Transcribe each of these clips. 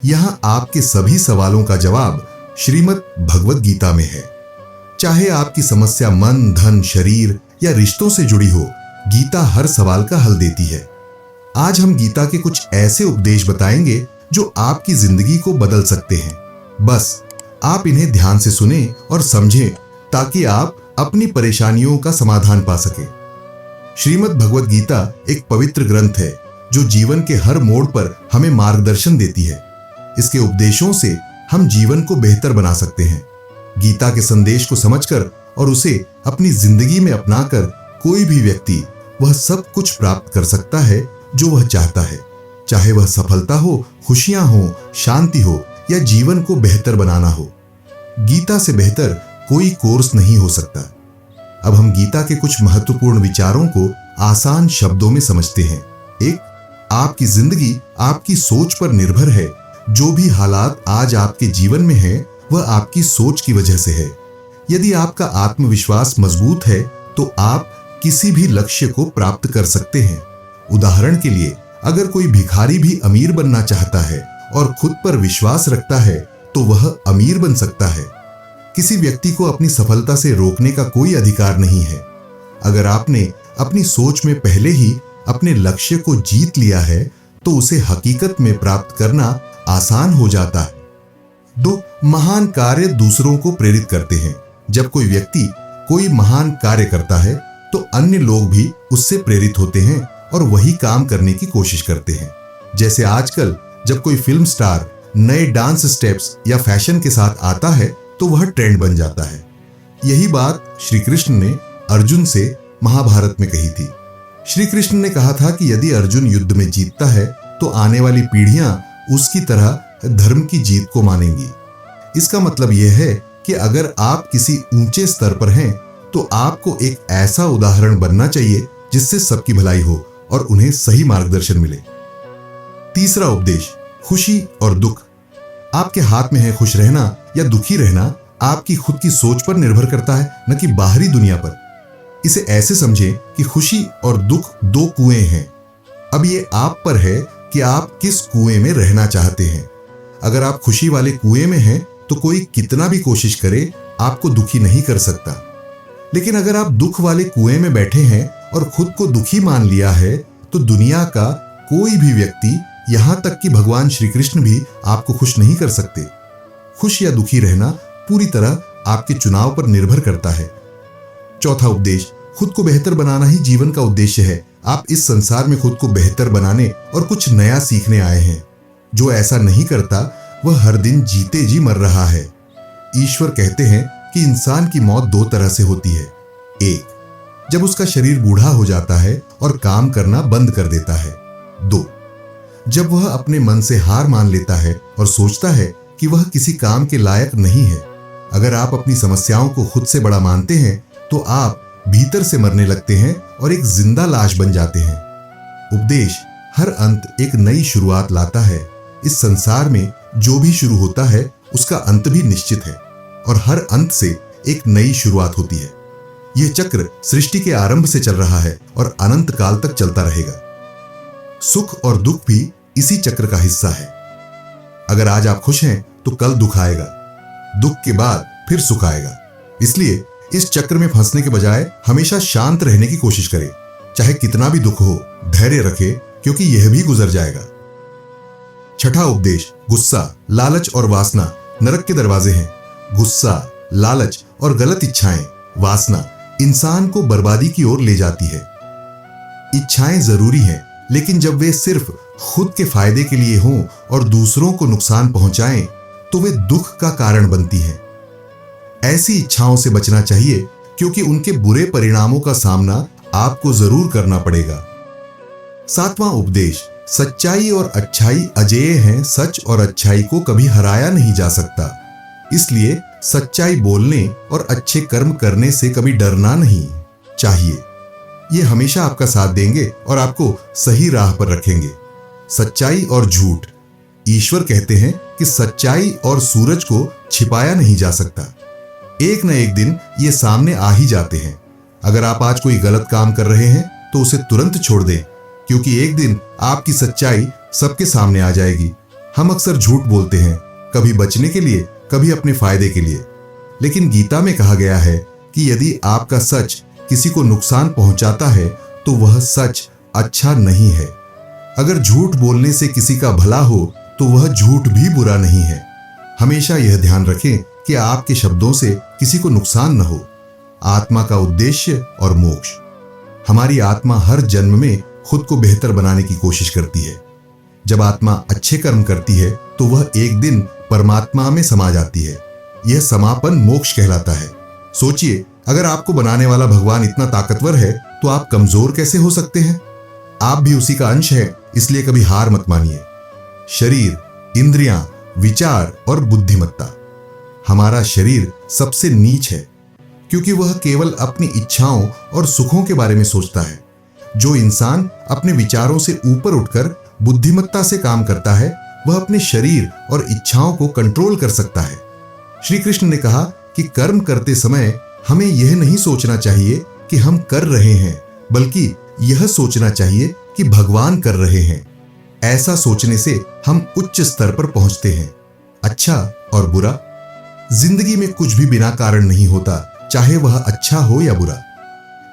यहां आपके सभी सवालों का जवाब श्रीमद् भगवद गीता में है। चाहे आपकी समस्या मन, धन, शरीर या रिश्तों से जुड़ी हो, गीता हर सवाल का हल देती है। आज हम गीता के कुछ ऐसे उपदेश बताएंगे जो आपकी जिंदगी को बदल सकते हैं। बस आप इन्हें ध्यान से सुने और समझें ताकि आप अपनी परेशानियों का समाधान पा सके। श्रीमद् भगवद गीता एक पवित्र ग्रंथ है जो जीवन के हर मोड़ पर हमें मार्गदर्शन देती है। इसके उपदेशों से हम जीवन को बेहतर बना सकते हैं। गीता के संदेश को समझकर और उसे अपनी जिंदगी में अपनाकर कोई भी व्यक्ति वह सब कुछ प्राप्त कर सकता है जो वह चाहता है, चाहे वह सफलता हो, खुशियां हो, शांति हो या जीवन को बेहतर बनाना हो। गीता से बेहतर कोई कोर्स नहीं हो सकता। अब हम गीता के कुछ महत्वपूर्ण विचारों को आसान शब्दों में समझते हैं। एक, आपकी जिंदगी आपकी सोच पर निर्भर है। जो भी हालात आज आपके जीवन में है वह आपकी सोच की वजह से है। यदि आपका आत्मविश्वास मजबूत है तो आप किसी भी लक्ष्य को प्राप्त कर सकते हैं। उदाहरण के लिए, अगर कोई भिखारी भी अमीर बनना चाहता है और खुद पर विश्वास रखता है तो वह अमीर बन सकता है। किसी व्यक्ति को अपनी सफलता से रोकने का कोई अधिकार नहीं है। अगर आपने अपनी सोच में पहले ही अपने लक्ष्य को जीत लिया है तो उसे हकीकत में प्राप्त करना आसान हो जाता है। 2, महान कार्य दूसरों को प्रेरित करते हैं। जब कोई व्यक्ति कोई महान कार्य करता है तो अन्य लोग भी उससे प्रेरित होते हैं और वही काम करने की कोशिश करते हैं। जैसे आजकल जब कोई फिल्म स्टार नए डांस स्टेप्स या फैशन के साथ आता है तो वह ट्रेंड बन जाता है। यही बात श्री कृष्ण ने अर्जुन से महाभारत में कही थी। श्री कृष्ण ने कहा था कि यदि अर्जुन युद्ध में जीतता है तो आने वाली पीढ़ियां उसकी तरह धर्म की जीत को मानेंगी। इसका मतलब यह है कि अगर आप किसी ऊंचे स्तर पर हैं तो आपको एक ऐसा उदाहरण बनना चाहिए जिससे सबकी भलाई हो और उन्हें सही मार्गदर्शन मिले। तीसरा उपदेश, खुशी और दुख। आपके हाथ में है खुश रहना या दुखी रहना आपकी खुद की सोच पर निर्भर करता है, न कि बाहरी दुनिया पर। इसे ऐसे समझें कि खुशी और दुख 2 कुएं हैं। अब ये आप पर है कि आप किस कुएं में रहना चाहते हैं। अगर आप खुशी वाले कुएं में हैं तो कोई कितना भी कोशिश करे आपको दुखी नहीं कर सकता। लेकिन अगर आप दुख वाले कुएं में बैठे हैं और खुद को दुखी मान लिया है तो दुनिया का कोई भी व्यक्ति, यहां तक कि भगवान श्री कृष्ण भी आपको खुश नहीं कर सकते। खुश या दुखी रहना पूरी तरह आपके चुनाव पर निर्भर करता है। चौथा उपदेश, खुद को बेहतर बनाना ही जीवन का उद्देश्य है। आप इस संसार में खुद को बेहतर बनाने और कुछ नया सीखने आए हैं। जो ऐसा नहीं करता वह हर दिन जीते जी मर रहा है। ईश्वर कहते हैं कि इंसान की मौत 2 तरह से होती है। 1, जब उसका शरीर बूढ़ा हो जाता है और काम करना बंद कर देता है। 2, जब वह अपने मन से हार मान लेता है और सोचता है कि वह किसी काम के लायक नहीं है। अगर आप अपनी समस्याओं को खुद से बड़ा मानते हैं तो आप भीतर से मरने लगते हैं और एक जिंदा लाश बन जाते हैं। उपदेश, हर अंत एक नई शुरुआत लाता है। इस संसार में जो भी शुरू होता है उसका अंत भी निश्चित है और हर अंत से एक नई शुरुआत होती है। यह चक्र सृष्टि के आरंभ से चल रहा है और अनंत काल तक चलता रहेगा। सुख और दुख भी इसी चक्र का हिस्सा है। अगर आज आप खुश हैं तो कल दुख आएगा, दुख के बाद फिर सुख आएगा। इसलिए इस चक्र में फंसने के बजाय हमेशा शांत रहने की कोशिश करें। चाहे कितना भी दुख हो, धैर्य रखें क्योंकि यह भी गुजर जाएगा। छठा उपदेश, गुस्सा, लालच और वासना नरक के दरवाजे हैं। गुस्सा, लालच और गलत इच्छाएं, वासना इंसान को बर्बादी की ओर ले जाती है। इच्छाएं जरूरी हैं, लेकिन जब वे सिर्फ खुद के फायदे के लिए हों और दूसरों को नुकसान पहुंचाएं तो वे दुख का कारण बनती हैं। ऐसी इच्छाओं से बचना चाहिए क्योंकि उनके बुरे परिणामों का सामना आपको जरूर करना पड़ेगा। 7वां उपदेश, सच्चाई और अच्छाई अजेय हैं। सच और अच्छाई को कभी हराया नहीं जा सकता। इसलिए सच्चाई बोलने और अच्छे कर्म करने से कभी डरना नहीं चाहिए। ये हमेशा आपका साथ देंगे और आपको सही राह पर रखेंगे। सच्चाई और झूठ, ईश्वर कहते हैं कि सच्चाई और सूरज को छिपाया नहीं जा सकता। एक न एक दिन ये सामने आ ही जाते हैं। अगर आप आज कोई गलत काम कर रहे हैं तो उसे तुरंत छोड़ दें, क्योंकि एक दिन आपकी सच्चाई सबके सामने आ जाएगी हम अक्सर झूठ बोलते हैं, कभी बचने के लिए, कभी अपने फायदे के लिए। लेकिन गीता में कहा गया है कि यदि आपका सच किसी को नुकसान पहुंचाता है तो वह सच अच्छा नहीं है। अगर झूठ बोलने से किसी का भला हो तो वह झूठ भी बुरा नहीं है। हमेशा यह ध्यान रखें कि आपके शब्दों से किसी को नुकसान न हो। आत्मा का उद्देश्य और मोक्ष। हमारी आत्मा हर जन्म में खुद को बेहतर बनाने की कोशिश करती है। जब आत्मा अच्छे कर्म करती है तो वह एक दिन परमात्मा में समा जाती है। यह समापन मोक्ष कहलाता है। सोचिए, अगर आपको बनाने वाला भगवान इतना ताकतवर है तो आप कमजोर कैसे हो सकते हैं? आप भी उसी का अंश है, इसलिए कभी हार मत मानिए। शरीर, इंद्रियां, विचार और बुद्धिमत्ता। हमारा शरीर सबसे नीच है क्योंकि वह केवल अपनी इच्छाओं और सुखों के बारे में सोचता है। जो इंसान अपने विचारों से ऊपर उठकर बुद्धिमत्ता से काम करता है वह अपने शरीर और इच्छाओं को कंट्रोल कर सकता है। श्री कृष्ण ने कहा कि कर्म करते समय हमें यह नहीं सोचना चाहिए कि हम कर रहे हैं, बल्कि यह सोचना चाहिए कि भगवान कर रहे हैं। ऐसा सोचने से हम उच्च स्तर पर पहुंचते हैं। अच्छा और बुरा। जिंदगी में कुछ भी बिना कारण नहीं होता, चाहे वह अच्छा हो या बुरा।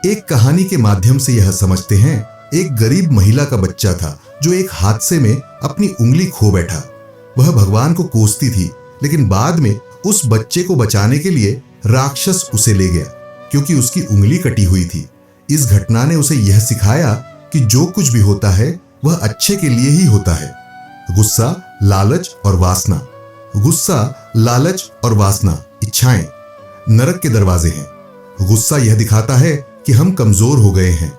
एक कहानी के माध्यम से यह समझते हैं। एक गरीब महिला का बच्चा था जो एक हादसे में अपनी उंगली खो बैठा। वह भगवान को कोसती थी, लेकिन बाद में उस बच्चे को बचाने के लिए राक्षस उसे ले गया क्योंकि उसकी उंगली कटी हुई थी। इस घटना ने उसे यह सिखाया कि जो कुछ भी होता है वह अच्छे के लिए ही होता है। गुस्सा, लालच और वासना। गुस्सा, लालच और वासना इच्छाएं नरक के दरवाजे हैं। गुस्सा यह दिखाता है कि हम कमजोर हो गए हैं।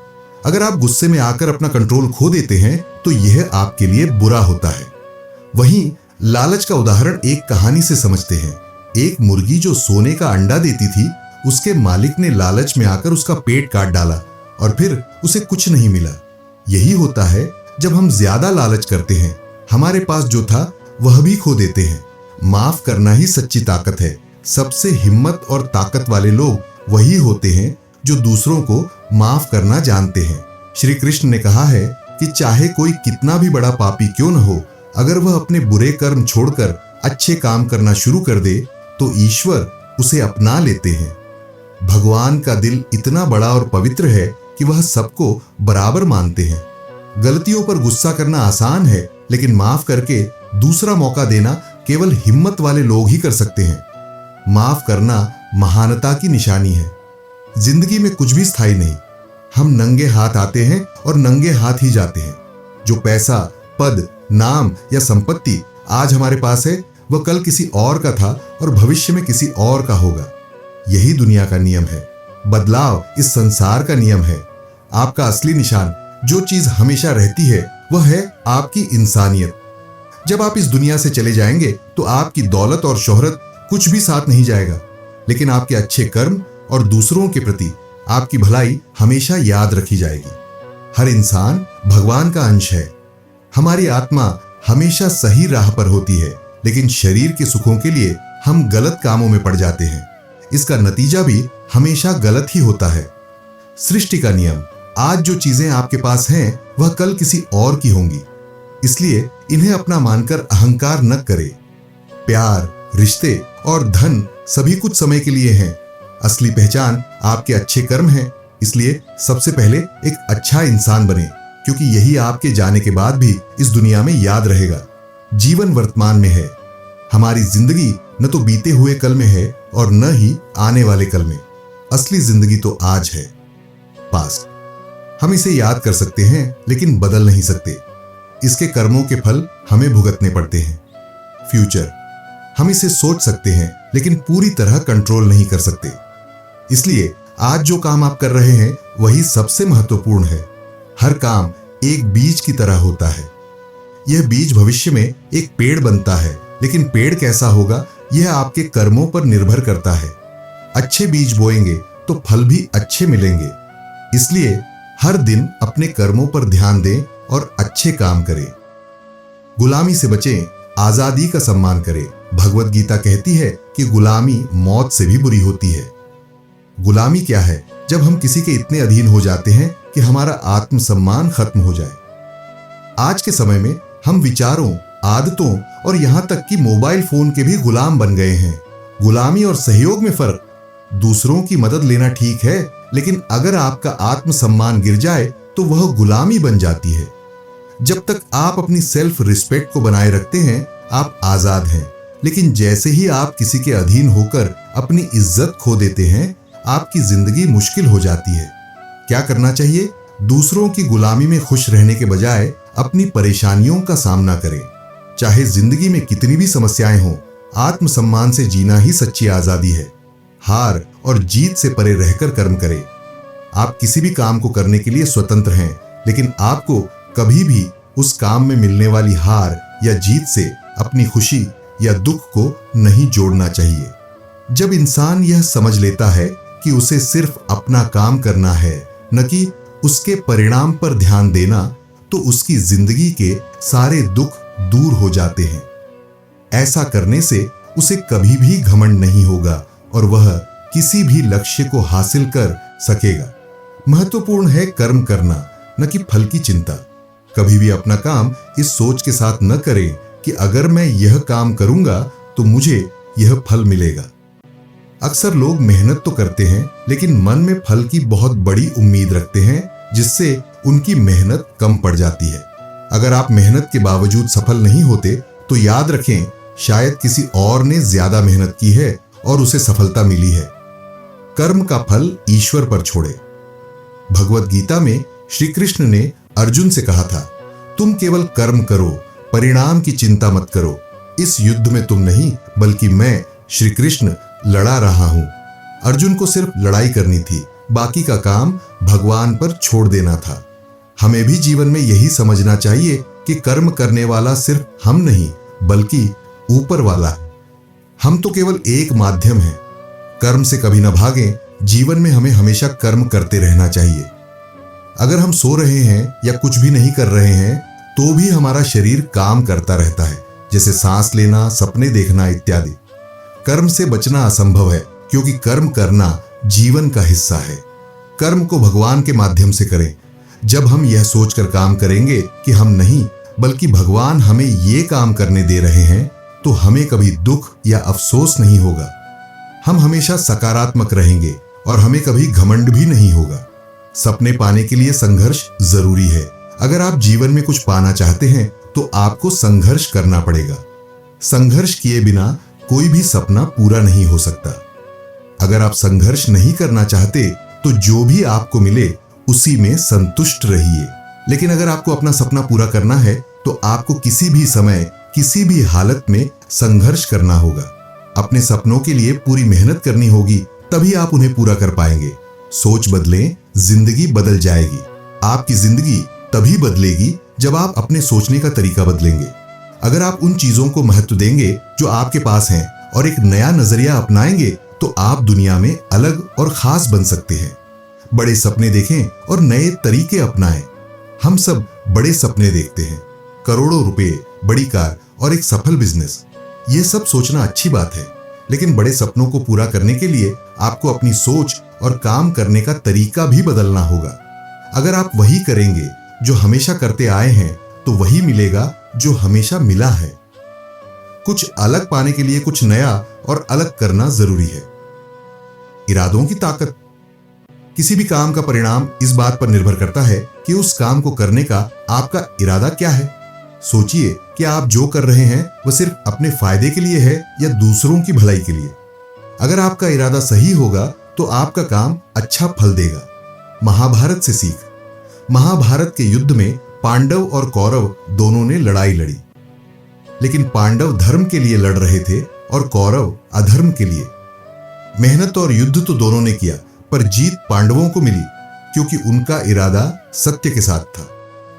अगर आप गुस्से में आकर अपना कंट्रोल खो देते हैं तो यह आपके लिए बुरा होता है। वहीं लालच का उदाहरण एक कहानी से समझते हैं। एक मुर्गी जो सोने का अंडा देती थी, उसके मालिक ने लालच में आकर उसका पेट काट डाला और फिर उसे कुछ नहीं मिला। यही होता है जब हम ज्यादा लालच करते हैं, हमारे पास जो था वह भी खो देते हैं। माफ करना ही सच्ची ताकत है। सबसे हिम्मत और ताकत वाले लोग वही होते हैं जो दूसरों को माफ करना जानते हैं। श्री कृष्ण ने कहा है कि चाहे कोई कितना भी बड़ा पापी क्यों न हो, अगर वह अपने बुरे कर्म छोड़कर अच्छे काम करना शुरू कर दे तो ईश्वर उसे अपना लेते हैं। भगवान का दिल इतना बड़ा और पवित्र है कि वह सबको बराबर मानते हैं। गलतियों पर गुस्सा करना आसान है, लेकिन माफ करके दूसरा मौका देना केवल हिम्मत वाले लोग ही कर सकते हैं। माफ करना महानता की निशानी है। जिंदगी में कुछ भी स्थायी नहीं। हम नंगे हाथ आते हैं और नंगे हाथ ही जाते हैं। जो पैसा, पद, नाम या संपत्ति आज हमारे पास है वह कल किसी और का था और भविष्य में किसी और का होगा। यही दुनिया का नियम है। बदलाव इस संसार का नियम है। आपका असली निशान, जो चीज हमेशा रहती है, वह है आपकी इंसानियत। जब आप इस दुनिया से चले जाएंगे तो आपकी दौलत और शोहरत कुछ भी साथ नहीं जाएगा, लेकिन आपके अच्छे कर्म और दूसरों के प्रति आपकी भलाई हमेशा याद रखी जाएगी। हर इंसान भगवान का अंश है। हमारी आत्मा हमेशा सही राह पर होती है, लेकिन शरीर के सुखों के लिए हम गलत कामों में पड़ जाते हैं। इसका नतीजा भी हमेशा गलत ही होता है। सृष्टि का नियम, आज जो चीजें आपके पास हैं वह कल किसी और की होंगी, इसलिए इन्हें अपना मानकर अहंकार न करें। प्यार, रिश्ते और धन सभी कुछ समय के लिए हैं। असली पहचान आपके अच्छे कर्म हैं, इसलिए सबसे पहले एक अच्छा इंसान बने, क्योंकि यही आपके जाने के बाद भी इस दुनिया में याद रहेगा। जीवन वर्तमान में है। हमारी जिंदगी न तो बीते हुए कल में है और न ही आने वाले कल में। असली जिंदगी तो आज है, पास्ट। हम इसे याद कर सकते हैं लेकिन बदल नहीं सकते। इसके कर्मों के फल हमें भुगतने पड़ते हैं। फ्यूचर, हम इसे सोच सकते हैं लेकिन पूरी तरह कंट्रोल नहीं कर सकते। इसलिए आज जो काम आप कर रहे हैं वही सबसे महत्वपूर्ण है। हर काम एक बीज की तरह होता है। यह बीज भविष्य में एक पेड़ बनता है, लेकिन पेड़ कैसा होगा यह आपके कर्मों पर निर्भर करता है। अच्छे बीज बोएंगे तो फल भी अच्छे मिलेंगे। इसलिए हर दिन अपने कर्मों पर ध्यान दें और अच्छे काम करें। गुलामी से बचें, आजादी का सम्मान करें। भगवत गीता कहती है कि गुलामी मौत से भी बुरी होती है। गुलामी क्या है? जब हम किसी के इतने अधीन हो जाते हैं कि हमारा आत्मसम्मान खत्म हो जाए। आज के समय में हम विचारों आदतों और यहां तक कि मोबाइल फोन के भी गुलाम बन गए हैं। गुलामी और सहयोग में फर्क। दूसरों की मदद लेना ठीक है, लेकिन अगर आपका आत्मसम्मान गिर जाए तो वह गुलामी बन जाती है। जब तक आप अपनी सेल्फ रिस्पेक्ट को बनाए रखते हैं, आप आजाद हैं। लेकिन जैसे ही आप किसी के अधीन होकर अपनी इज्जत खो देते हैं, आपकी जिंदगी मुश्किल हो जाती है। क्या करना चाहिए? दूसरों की गुलामी में खुश रहने के बजाय अपनी परेशानियों का सामना करें। चाहे जिंदगी में कितनी भी समस्याएं हों, आत्मसम्मान से जीना ही सच्ची आजादी है। हार और जीत से परे रहकर कर्म करें। आप किसी भी काम को करने के लिए स्वतंत्र हैं, लेकिन आपको कभी भी उस काम में मिलने वाली हार या जीत से अपनी खुशी या दुख को नहीं जोड़ना चाहिए। जब इंसान यह समझ लेता है कि उसे सिर्फ अपना काम करना है, न कि उसके परिणाम पर ध्यान देना, तो उसकी जिंदगी के सारे दुख दूर हो जाते हैं। ऐसा करने से उसे कभी भी घमंड नहीं होगा और वह किसी भी लक्ष्य को हासिल कर सकेगा। महत्वपूर्ण है कर्म करना, न कि फल की चिंता। कभी भी अपना काम इस सोच के साथ न करें कि अगर मैं यह काम करूंगा तो मुझे यह फल मिलेगा। अक्सर लोग मेहनत तो करते हैं, लेकिन मन में फल की बहुत बड़ी उम्मीद रखते हैं, जिससे उनकी मेहनत कम पड़ जाती है। अगर आप मेहनत के बावजूद सफल नहीं होते, तो याद रखें, शायद किसी और ने ज्यादा मेहनत की है और उसे सफलता मिली है। कर्म का फल ईश्वर पर छोड़े। भगवत गीता में श्री कृष्ण ने अर्जुन से कहा था, तुम केवल कर्म करो, परिणाम की चिंता मत करो। इस युद्ध में तुम नहीं, बल्कि मैं श्री कृष्ण लड़ा रहा हूं। अर्जुन को सिर्फ लड़ाई करनी थी, बाकी का काम भगवान पर छोड़ देना था। हमें भी जीवन में यही समझना चाहिए कि कर्म करने वाला सिर्फ हम नहीं, बल्कि ऊपर वाला है। हम तो केवल एक माध्यम हैं। कर्म से कभी न भागें। जीवन में हमें हमेशा कर्म करते रहना चाहिए। अगर हम सो रहे हैं या कुछ भी नहीं कर रहे हैं, तो भी हमारा शरीर काम करता रहता है, जैसे सांस लेना, सपने देखना इत्यादि। कर्म से बचना असंभव है, क्योंकि कर्म करना जीवन का हिस्सा है। कर्म को भगवान के माध्यम से करें। जब हम यह सोचकर काम करेंगे कि हम नहीं, बल्कि भगवान हमें ये काम करने दे रहे हैं, तो हमें कभी दुख या अफसोस नहीं होगा। हम हमेशा सकारात्मक रहेंगे और हमें कभी घमंड भी नहीं होगा। सपने पाने के लिए संघर्ष जरूरी है। अगर आप जीवन में कुछ पाना चाहते हैं, तो आपको संघर्ष करना पड़ेगा। संघर्ष किए बिना कोई भी सपना पूरा नहीं हो सकता। अगर आप संघर्ष नहीं करना चाहते, तो जो भी आपको मिले उसी में संतुष्ट रहिए। लेकिन अगर आपको अपना सपना पूरा करना है, तो आपको किसी भी समय, किसी भी हालत में संघर्ष करना होगा। अपने सपनों के लिए पूरी मेहनत करनी होगी, तभी आप उन्हें पूरा कर पाएंगे। सोच बदलें, जिंदगी बदल जाएगी। आपकी जिंदगी तभी बदलेगी जब आप अपने सोचने का तरीका बदलेंगे। अगर आप उन चीजों को महत्व देंगे जो आपके पास हैं और एक नया नजरिया अपनाएंगे, तो आप दुनिया में अलग और खास बन सकते हैं। बड़े सपने देखें और नए तरीके अपनाएं। हम सब बड़े सपने देखते हैं, करोड़ों रुपए, बड़ी कार और एक सफल बिजनेस। ये सब सोचना अच्छी बात है, लेकिन बड़े सपनों को पूरा करने के लिए आपको अपनी सोच और काम करने का तरीका भी बदलना होगा। अगर आप वही करेंगे जो हमेशा करते आए हैं, तो वही मिलेगा जो हमेशा मिला है। कुछ अलग पाने के लिए कुछ नया और अलग करना जरूरी है। इरादों की ताकत। किसी भी काम का परिणाम इस बात पर निर्भर करता है कि उस काम को करने का आपका इरादा क्या है। सोचिए कि आप जो कर रहे हैं वह सिर्फ अपने फायदे के लिए है या दूसरों की भलाई के लिए। अगर आपका इरादा सही होगा, तो आपका काम अच्छा फल देगा। महाभारत से सीख। महाभारत के युद्ध में पांडव और कौरव दोनों ने लड़ाई लड़ी, लेकिन पांडव धर्म के लिए लड़ रहे थे और कौरव अधर्म के लिए। मेहनत और युद्ध तो दोनों ने किया, पर जीत पांडवों को मिली, क्योंकि उनका इरादा सत्य के साथ था।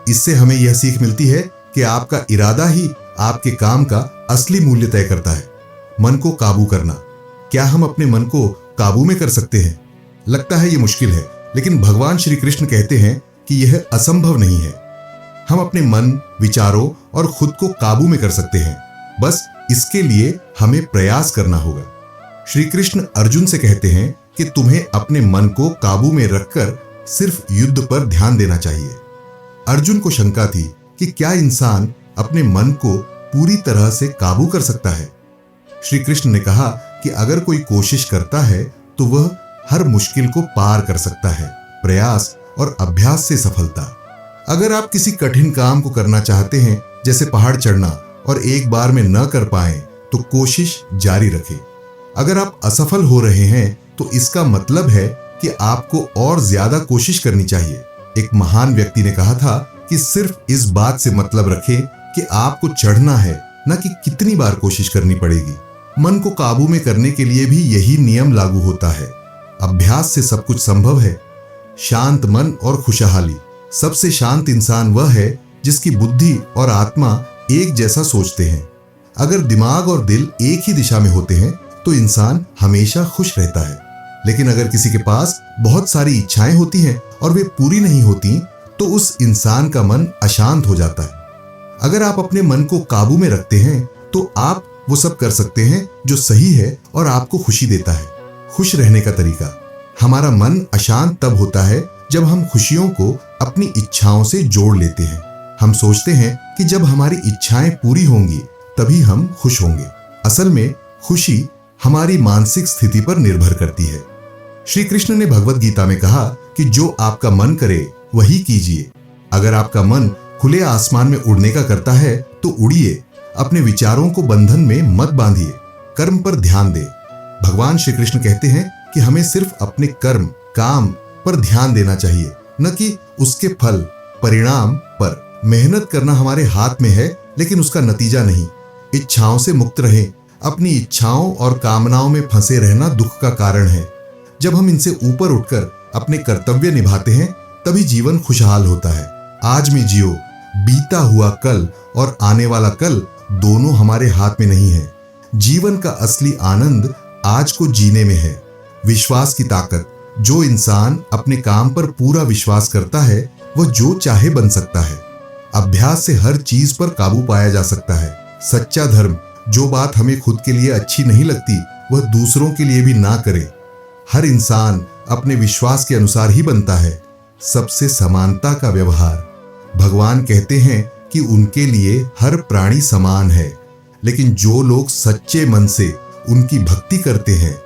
इससे हमें यह सीख मिलती है कि आपका इरादा ही आपके काम का असली मूल्य तय करता है। मन को काबू करना। क्या हम अपने मन को काबू में कर सकते हैं? लगता है यह मुश्किल है, लेकिन भगवान श्री कृष्ण कहते हैं कि यह असंभव नहीं है। हम अपने मन, विचारों और खुद को काबू में कर सकते हैं। बस इसके लिए हमें प्रयास करना होगा। श्री कृष्ण अर्जुन से कहते हैं कि तुम्हें अपने मन को काबू में रखकर सिर्फ युद्ध पर ध्यान देना चाहिए। अर्जुन को शंका थी कि क्या इंसान अपने मन को पूरी तरह से काबू कर सकता है। श्री कृष्ण ने कहा कि अगर कोई कोशिश करता है तो वह हर मुश्किल को पार कर सकता है। प्रयास और अभ्यास से सफलता। अगर आप किसी कठिन काम को करना चाहते हैं, जैसे पहाड़ चढ़ना, और एक बार में न कर पाए तो कोशिश जारी रखें। अगर आप असफल हो रहे हैं तो इसका मतलब है कि आपको और ज्यादा कोशिश करनी चाहिए। एक महान व्यक्ति ने कहा था कि सिर्फ इस बात से मतलब रखें कि आपको चढ़ना है, न कि कितनी बार कोशिश करनी पड़ेगी। मन को काबू में करने के लिए भी यही नियम लागू होता है। अभ्यास से सब कुछ संभव है। शांत मन और खुशहाली। सबसे शांत इंसान वह है जिसकी बुद्धि और आत्मा एक जैसा सोचते हैं। अगर दिमाग और दिल एक ही दिशा में होते हैं तो इंसान हमेशा खुश रहता है। लेकिन अगर किसी के पास बहुत सारी इच्छाएं होती हैं और वे पूरी नहीं होती तो उस इंसान का मन अशांत हो जाता है। अगर आप अपने मन को काबू में रखते हैं तो आप वो सब कर सकते हैं जो सही है और आपको खुशी देता है। खुश रहने का तरीका। हमारा मन अशांत तब होता है जब हम खुशियों को अपनी इच्छाओं से जोड़ लेते हैं। हम सोचते हैं कि जब हमारी इच्छाएं पूरी होंगी तभी हम खुश होंगे। असल में खुशी हमारी मानसिक स्थिति पर निर्भर करती है। श्री कृष्ण ने भगवत गीता में कहा कि जो आपका मन करे वही कीजिए। अगर आपका मन खुले आसमान में उड़ने का करता है तो उड़िए। अपने विचारों को बंधन में मत बांधिए। कर्म पर ध्यान दें। भगवान श्री कृष्ण कहते हैं कि हमें सिर्फ अपने कर्म काम पर ध्यान देना चाहिए, न कि उसके फल परिणाम पर। मेहनत करना हमारे हाथ में है लेकिन उसका नतीजा नहीं। इच्छाओं से मुक्त रहें। अपनी इच्छाओं और कामनाओं में फंसे रहना दुख का कारण है। जब हम इनसे ऊपर उठकर अपने कर्तव्य निभाते हैं तभी जीवन खुशहाल होता है। आज में जियो। बीता हुआ कल और आने वाला कल दोनों हमारे हाथ में नहीं है। जीवन का असली आनंद आज को जीने में है। विश्वास की ताकत। जो इंसान अपने काम पर पूरा विश्वास करता है वह जो चाहे बन सकता है। अभ्यास से हर चीज पर काबू पाया जा सकता है। सच्चा धर्म। जो बात हमें खुद के लिए अच्छी नहीं लगती वह दूसरों के लिए भी ना करे। हर इंसान अपने विश्वास के अनुसार ही बनता है। सबसे समानता का व्यवहार। भगवान कहते हैं कि उनके लिए हर प्राणी समान है, लेकिन जो लोग सच्चे मन से उनकी भक्ति करते हैं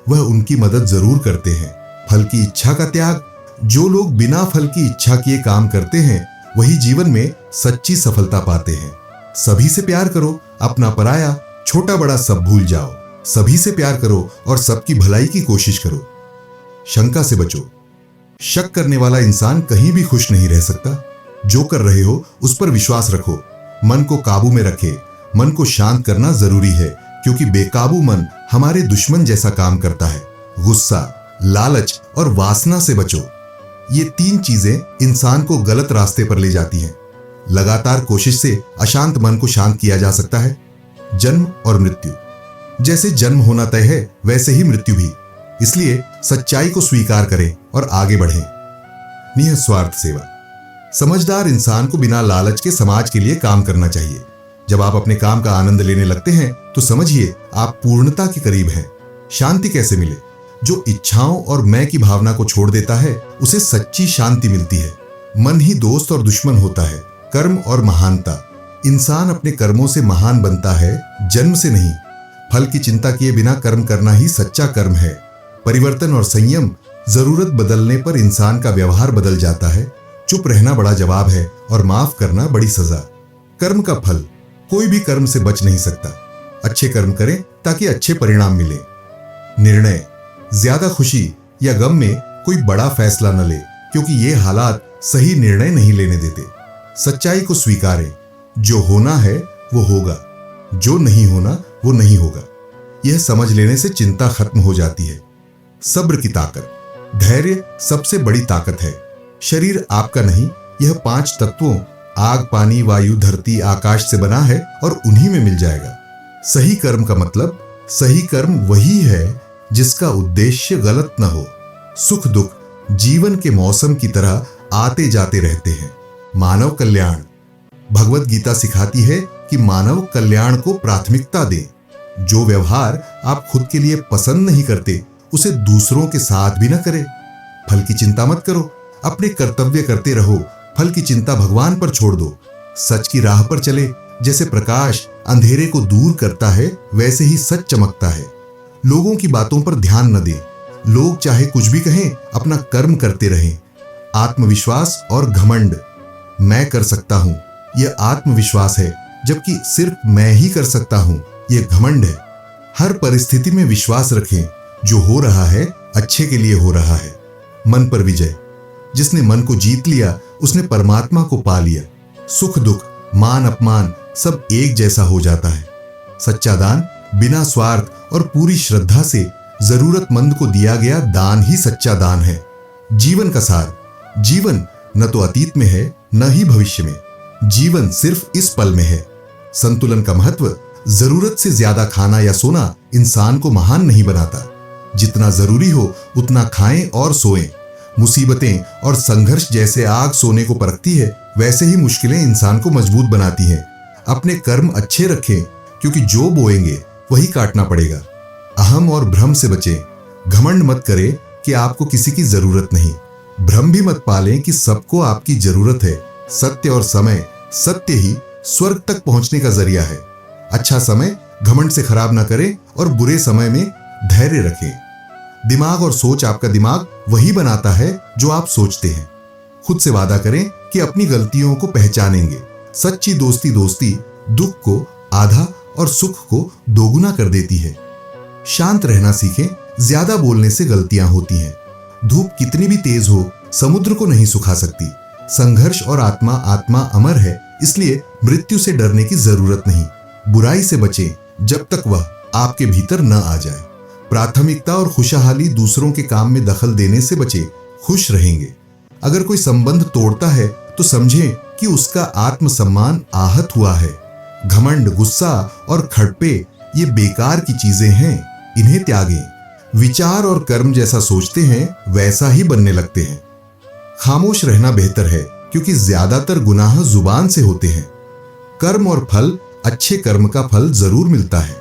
वह उनकी मदद जरूर करते हैं। फल की इच्छा का त्याग। जो लोग बिना फल की इच्छा किए काम करते हैं वही जीवन में सच्ची सफलता पाते हैं। सभी से प्यार करो, अपना पराया, छोटा बड़ा सब भूल जाओ। सभी से प्यार करो और सबकी भलाई की कोशिश करो। शंका से बचो। शक करने वाला इंसान कहीं भी खुश नहीं रह सकता। जो कर रहे हो उस पर विश्वास रखो। मन को काबू में रखे। मन को शांत करना जरूरी है, क्योंकि बेकाबू मन हमारे दुश्मन जैसा काम करता है। गुस्सा, लालच और वासना से बचो। ये तीन चीजें इंसान को गलत रास्ते पर ले जाती हैं। लगातार कोशिश से अशांत मन को शांत किया जा सकता है। जन्म और मृत्यु। जैसे जन्म होना तय है वैसे ही मृत्यु भी। इसलिए सच्चाई को स्वीकार करें और आगे बढ़ें। निस्वार्थ सेवा। समझदार इंसान को बिना लालच के समाज के लिए काम करना चाहिए। जब आप अपने काम का आनंद लेने लगते हैं तो समझिए आप पूर्णता के करीब हैं। शांति कैसे मिले? जो इच्छाओं और मैं की भावना को छोड़ देता है उसे सच्ची शांति मिलती है। मन ही दोस्त और दुश्मन होता है। कर्म और महानता। इंसान अपने कर्मों से महान बनता है, जन्म से नहीं। फल की चिंता किए बिना कर्म करना ही सच्चा कर्म है। परिवर्तन और संयम। जरूरत बदलने पर इंसान का व्यवहार बदल जाता है। चुप रहना बड़ा जवाब है और माफ करना बड़ी सजा। कर्म का फल। कोई भी कर्म से बच नहीं सकता। अच्छे कर्म करें ताकि अच्छे परिणाम मिले। निर्णय। ज्यादा खुशी या गम में कोई बड़ा फैसला न ले, क्योंकि ये हालात सही निर्णय नहीं लेने देते। सच्चाई को स्वीकारें। जो होना है वो होगा, जो नहीं होना वो नहीं होगा। यह समझ लेने से चिंता खत्म हो जाती है। सब्र की ताकत। धैर्य सबसे बड़ी ताकत है। शरीर आपका नहीं, यह 5 तत्वों आग, पानी, वायु, धरती, आकाश से बना है और उन्हीं में मिल जाएगा। सही कर्म का मतलब सही कर्म वही है जिसका उद्देश्य गलत न हो। सुख दुख जीवन के मौसम की तरह आते जाते रहते हैं। मानव कल्याण। भगवत गीता सिखाती है कि मानव कल्याण को प्राथमिकता दें। जो व्यवहार आप खुद के लिए पसंद नहीं करते उसे दूसरों के साथ भी न करें। फल की चिंता मत करो, अपने कर्तव्य करते रहो। फल की चिंता भगवान पर छोड़ दो। सच की राह पर चले। जैसे प्रकाश अंधेरे को दूर करता है, वैसे ही सच चमकता है। लोगों की बातों पर ध्यान न दें। लोग चाहे कुछ भी कहें, अपना कर्म करते रहें। आत्मविश्वास और घमंड, मैं कर सकता हूं, यह आत्मविश्वास है, जबकि सिर्फ मैं ही कर सकता हूं, यह घमंड है। हर परिस्थिति में विश्वास रखें, जो हो रहा है अच्छे के लिए हो रहा है। मन पर विजय, जिसने मन को जीत लिया उसने परमात्मा को पा लिया। सुख दुख, मान अपमान सब एक जैसा हो जाता है। सच्चा दान बिना स्वार्थ और पूरी श्रद्धा से जरूरतमंद को दिया गया दान ही सच्चा दान है। जीवन का सार, जीवन न तो अतीत में है न ही भविष्य में, जीवन सिर्फ इस पल में है। संतुलन का महत्व, जरूरत से ज्यादा खाना या सोना इंसान को महान नहीं बनाता। जितना जरूरी हो उतना खाएं और सोएं। मुसीबतें और संघर्ष जैसे आग सोने को परखती है, वैसे ही मुश्किलें इंसान को मजबूत बनाती हैं। अपने कर्म अच्छे रखें, क्योंकि जो बोएंगे वही काटना पड़ेगा। अहम और भ्रम से बचें। घमंड मत करें कि आपको किसी की जरूरत नहीं। भ्रम भी मत पालें कि सबको आपकी जरूरत है। सत्य और समय, सत्य ही स्वर्ग तक पहुंचने का जरिया है। अच्छा समय घमंड से खराब ना करें और बुरे समय में धैर्य रखें। दिमाग और सोच, आपका दिमाग वही बनाता है जो आप सोचते हैं। खुद से वादा करें कि अपनी गलतियों को पहचानेंगे। सच्ची दोस्ती दुख को आधा और सुख को दोगुना कर देती है। शांत रहना सीखें, ज्यादा बोलने से गलतियां होती हैं। धूप कितनी भी तेज हो, समुद्र को नहीं सुखा सकती। संघर्ष और आत्मा अमर है, इसलिए मृत्यु से डरने की जरूरत नहीं। बुराई से बचें जब तक वह आपके भीतर न आ जाए। प्राथमिकता और खुशहाली दूसरों के काम में दखल देने से बचें, खुश रहेंगे। अगर कोई संबंध तोड़ता है तो समझें कि उसका आत्मसम्मान आहत हुआ है। घमंड, गुस्सा और खड़पे ये बेकार की चीजें हैं, इन्हें त्यागें। विचार और कर्म जैसा सोचते हैं वैसा ही बनने लगते हैं। खामोश रहना बेहतर है, क्योंकि ज्यादातर गुनाह जुबान से होते हैं। कर्म और फल, अच्छे कर्म का फल जरूर मिलता है।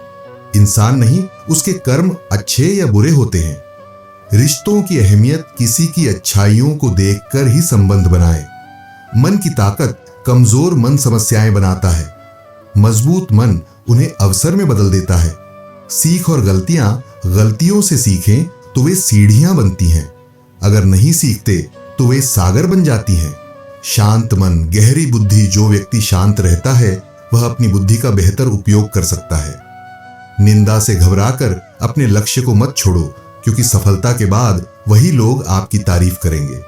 इंसान नहीं, उसके कर्म अच्छे या बुरे होते हैं। रिश्तों की अहमियत किसी की अच्छाइयों को देखकर ही संबंध बनाए। मन की ताकत कमजोर मन समस्याएं बनाता है। मजबूत मन उन्हें अवसर में बदल देता है। सीख और गलतियों से सीखें तो वे सीढ़ियां बनती हैं। अगर नहीं सीखते तो वे सागर बन जाती हैं। शांत मन, गहरी बुद्धि, जो व्यक्ति शांत रहता है वह अपनी बुद्धि का बेहतर उपयोग कर सकता है। निंदा से घबराकर अपने लक्ष्य को मत छोड़ो, क्योंकि सफलता के बाद वही लोग आपकी तारीफ करेंगे।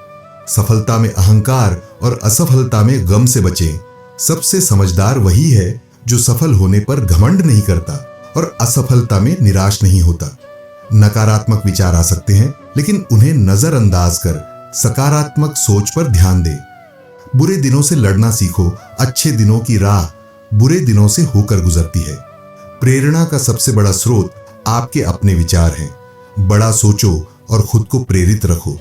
सफलता में अहंकार और असफलता में गम से बचें। सबसे समझदार वही है जो सफल होने पर घमंड नहीं करता और असफलता में निराश नहीं होता। नकारात्मक विचार आ सकते हैं, लेकिन उन्हें नजरअंदाज कर सकारात्मक सोच पर ध्यान दें। बुरे दिनों से लड़ना सीखो। अच्छे दिनों की राह बुरे दिनों से होकर गुजरती है। प्रेरणा का सबसे बड़ा स्रोत आपके अपने विचार हैं। बड़ा सोचो और खुद को प्रेरित रखो।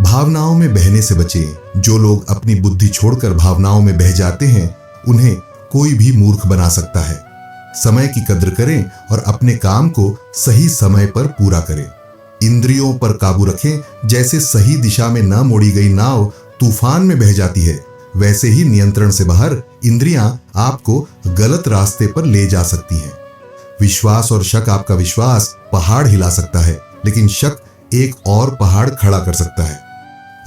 भावनाओं में बहने से बचें। जो लोग अपनी बुद्धि छोड़कर भावनाओं में बह जाते हैं, उन्हें कोई भी मूर्ख बना सकता है। समय की कद्र करें और अपने काम को सही समय पर पूरा करें। इंद्रियों पर काबू रखें। जैसे सही दिशा में न मोड़ी गई नाव तूफान में बह जाती है, वैसे ही नियंत्रण से बाहर इंद्रियां आपको गलत रास्ते पर ले जा सकती हैं। विश्वास और शक, आपका विश्वास पहाड़ हिला सकता है, लेकिन शक एक और पहाड़ खड़ा कर सकता है।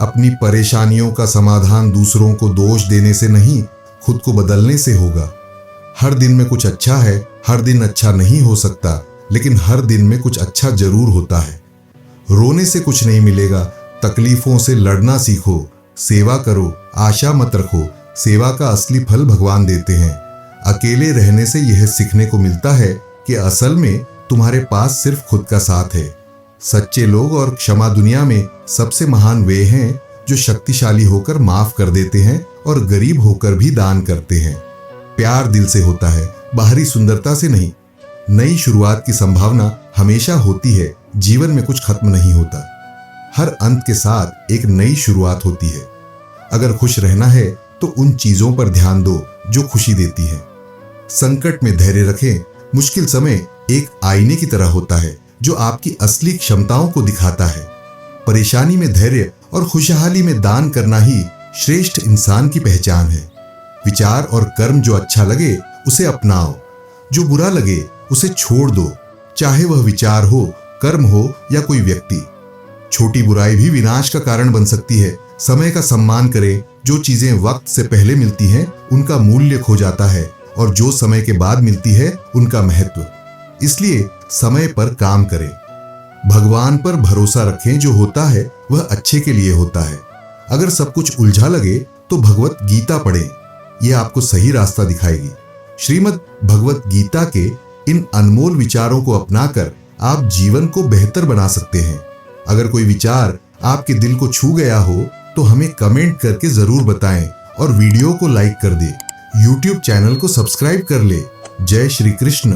अपनी परेशानियों का समाधान दूसरों को दोष देने से नहीं, खुद को बदलने से होगा। हर दिन में कुछ अच्छा है। हर दिन अच्छा नहीं हो सकता, लेकिन हर दिन में कुछ अच्छा जरूर होता है। रोने से कुछ नहीं मिलेगा। तकलीफों से लड़ना सीखो। सेवा करो, आशा मत रखो। सेवा का असली फल भगवान देते हैं। अकेले रहने से यह सीखने को मिलता है कि असल में तुम्हारे पास सिर्फ खुद का साथ है। सच्चे लोग और क्षमा दुनिया में सबसे महान वे हैं जो शक्तिशाली होकर माफ कर देते हैं और गरीब होकर भी दान करते हैं। प्यार दिल से होता है, बाहरी सुंदरता से नहीं। नई शुरुआत की संभावना हमेशा होती है। जीवन में कुछ खत्म नहीं होता। हर अंत के साथ एक नई शुरुआत होती है। अगर खुश रहना है तो उन चीजों पर ध्यान दो जो खुशी देती है। संकट में धैर्य रखें। मुश्किल समय एक आईने की तरह होता है जो आपकी असली क्षमताओं को दिखाता है। परेशानी में धैर्य और खुशहाली में दान करना ही श्रेष्ठ इंसान की पहचान है। विचार और कर्म जो अच्छा लगे उसे अपनाओ। जो बुरा लगे उसे छोड़ दो, चाहे वह विचार हो, कर्म हो या कोई व्यक्ति। छोटी बुराई भी विनाश का कारण बन सकती है। समय का सम्मान करें। जो चीजें वक्त से पहले मिलती हैं उनका मूल्य खो जाता है और जो समय के बाद मिलती है उनका महत्व। इसलिए समय पर काम करें। भगवान पर भरोसा रखें। जो होता है वह अच्छे के लिए होता है। अगर सब कुछ उलझा लगे तो भगवत गीता पढ़ें। यह आपको सही रास्ता दिखाएगी। श्रीमद् भगवत गीता के इन अनमोल विचारों को अपनाकर आप जीवन को बेहतर बना सकते हैं। अगर कोई विचार आपके दिल को छू गया हो तो हमें कमेंट करके जरूर बताएं और वीडियो को लाइक कर दें। YouTube चैनल को सब्सक्राइब कर ले। जय श्री कृष्ण।